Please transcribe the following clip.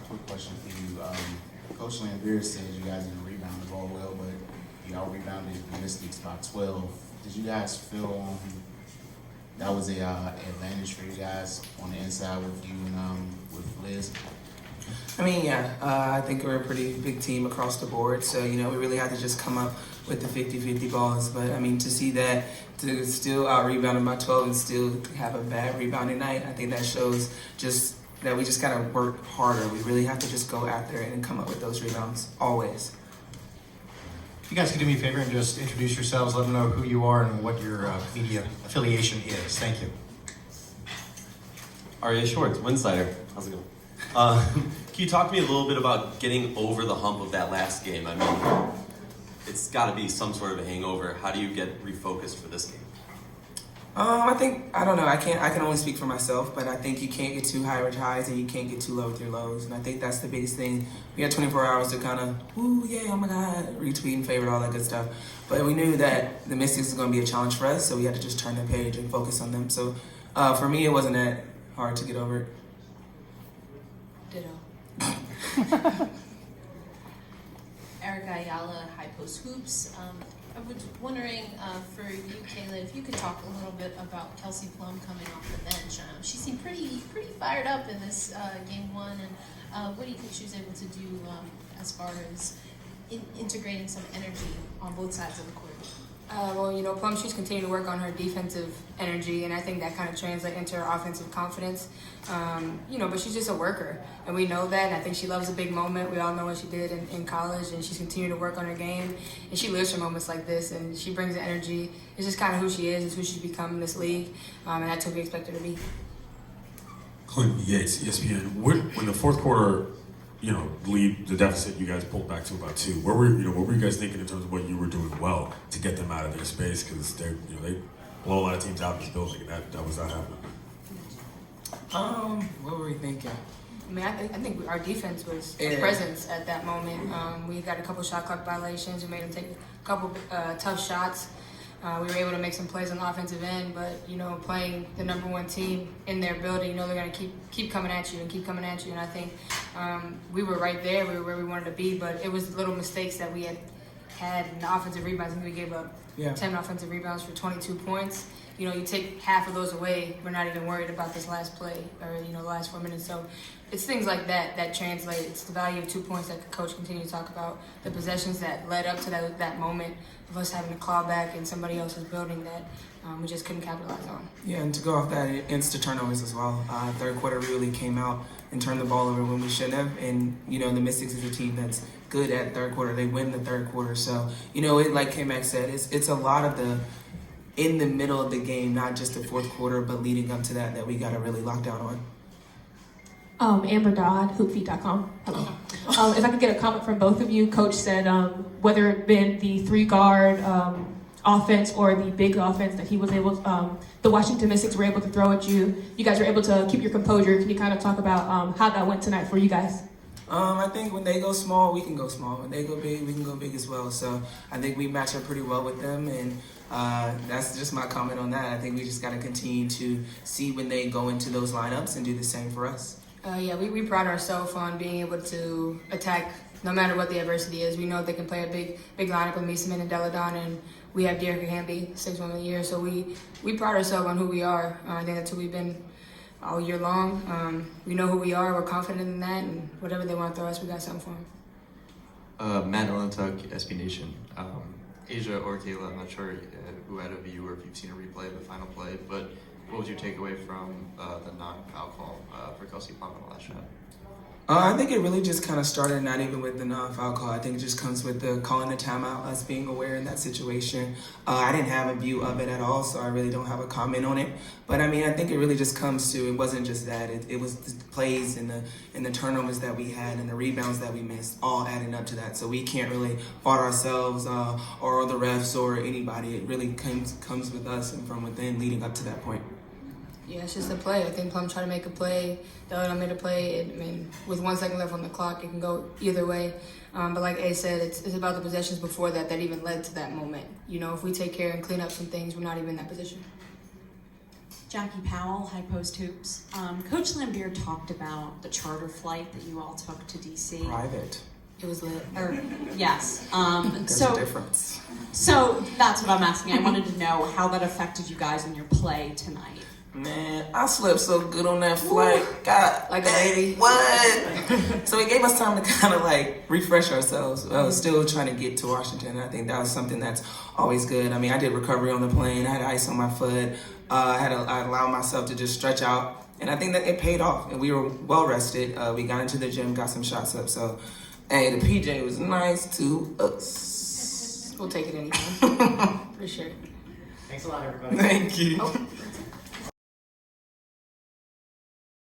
quick question for you. Coach Lambeer said you guys didn't rebound the ball well, but y'all rebounded the Mystics by 12. Did you guys feel that was a advantage for you guys on the inside with you and with Liz? I mean, yeah, I think we're a pretty big team across the board. So, we really had to just come up with the 50-50 balls. But, I mean, to see that, to still out-rebound by 12 and still have a bad rebounding night, I think that shows just that we just got to work harder. We really have to just go after it and come up with those rebounds, always. If you guys could do me a favor and just introduce yourselves, let them know who you are and what your media affiliation is. Thank you. Arya Schwartz, Winsider. How's it going? Can you talk to me a little bit about getting over the hump of that last game? I mean, it's got to be some sort of a hangover. How do you get refocused for this game? I don't know. I can only speak for myself, but I think you can't get too high with your highs and you can't get too low with your lows. And I think that's the biggest thing. We had 24 hours to kind of, ooh, yeah, oh my God, retweet and favorite, all that good stuff. But we knew that the Mystics was going to be a challenge for us, so we had to just turn the page and focus on them. So for me, it wasn't that hard to get over it. Ditto. Erica Ayala, High Post Hoops. I was wondering for you, Kayla, if you could talk a little bit about Kelsey Plum coming off the bench. She seemed pretty fired up in this game one, and what do you think she was able to do as far as integrating some energy on both sides of the court? Plum, she's continuing to work on her defensive energy, and I think that kind of translates into her offensive confidence. But she's just a worker, and we know that, and I think she loves a big moment. We all know what she did in college, and she's continuing to work on her game, and she lives for moments like this, and she brings the energy. It's just kind of who she is. It's who she's become in this league, and that's who we expect her to be. Clinton Yates, ESPN. When the fourth quarter, lead the deficit, you guys pulled back to about 2. What were you guys thinking in terms of what you were doing well to get them out of their space? Because they blow a lot of teams out in this building, and that was not happening. What were we thinking? I mean, I think our defense was a presence at that moment. We got a couple shot clock violations. We made them take a couple tough shots. We were able to make some plays on the offensive end, but playing the number one team in their building, they're going to keep coming at you and keep coming at you. And I think we were right there. We were where we wanted to be, but it was little mistakes that we had in the offensive rebounds. I think we gave up 10 offensive rebounds for 22 points. You take half of those away, we're not even worried about this last play or the last 4 minutes. So it's things like that translate. It's the value of 2 points that the coach continued to talk about. The possessions that led up to that moment of us having to claw back in somebody else's building that we just couldn't capitalize on. Yeah, and to go off that, insta turnovers as well. Third quarter, we really came out and turned the ball over when we shouldn't have. And, the Mystics is a team that's good at third quarter. They win the third quarter. So, like K-Mac said, it's a lot of the in the middle of the game, not just the fourth quarter, but leading up to that we got to really lock down on. Amber Dodd, hoopfeed.com. Hello. If I could get a comment from both of you, Coach said whether it been the 3-guard offense or the big offense that he was able the Washington Mystics were able to throw at you, you guys were able to keep your composure. Can you kind of talk about how that went tonight for you guys? I think when they go small, we can go small. When they go big, we can go big as well. So I think we match up pretty well with them, and that's just my comment on that. I think we just got to continue to see when they go into those lineups and do the same for us. We pride ourselves on being able to attack no matter what the adversity is. We know they can play a big lineup with Meeseman and Deladon, and we have Derek Hamby, 6 women a year. So we pride ourselves on who we are. I think that's who we've been all year long. We know who we are. We're confident in that, and whatever they want to throw us, we got something for them. Matt Olentuck, SB Nation. Asia or Kayla, I'm not sure who out of you or if you've seen a replay of the final play, but what was your takeaway from the non-foul call for Kelsey Plum on the last shot? I think it really just kind of started not even with the non-foul call. I think it just comes with the calling the timeout, us being aware in that situation. I didn't have a view of it at all, so I really don't have a comment on it. But I think it really just comes to, it wasn't just that. It was the plays and the turnovers that we had and the rebounds that we missed, all adding up to that. So we can't really fault ourselves or the refs or anybody. It really comes with us and from within leading up to that point. Yeah, it's just a play. I think Plum tried to make a play. The other made a play. With 1 second left on the clock, it can go either way. But like A said, it's about the possessions before that even led to that moment. If we take care and clean up some things, we're not even in that position. Jackie Powell, High Post Hoops. Coach Lambier talked about the charter flight that you all took to DC. Private. It was lit. Or yes. There's a difference. So that's what I'm asking. I wanted to know how that affected you guys in your play tonight. Man, I slept so good on that flight. God, Like a baby. What? So it gave us time to kind of like refresh ourselves. Still trying to get to Washington. And I think that was something that's always good. I mean, I did recovery on the plane. I had ice on my foot. I allowed myself to just stretch out. And I think that it paid off. And we were well rested. We got into the gym, got some shots up. So, hey, the PJ was nice to us. We'll take it anytime. Appreciate it. Thanks a lot, everybody. Thank you. Oh.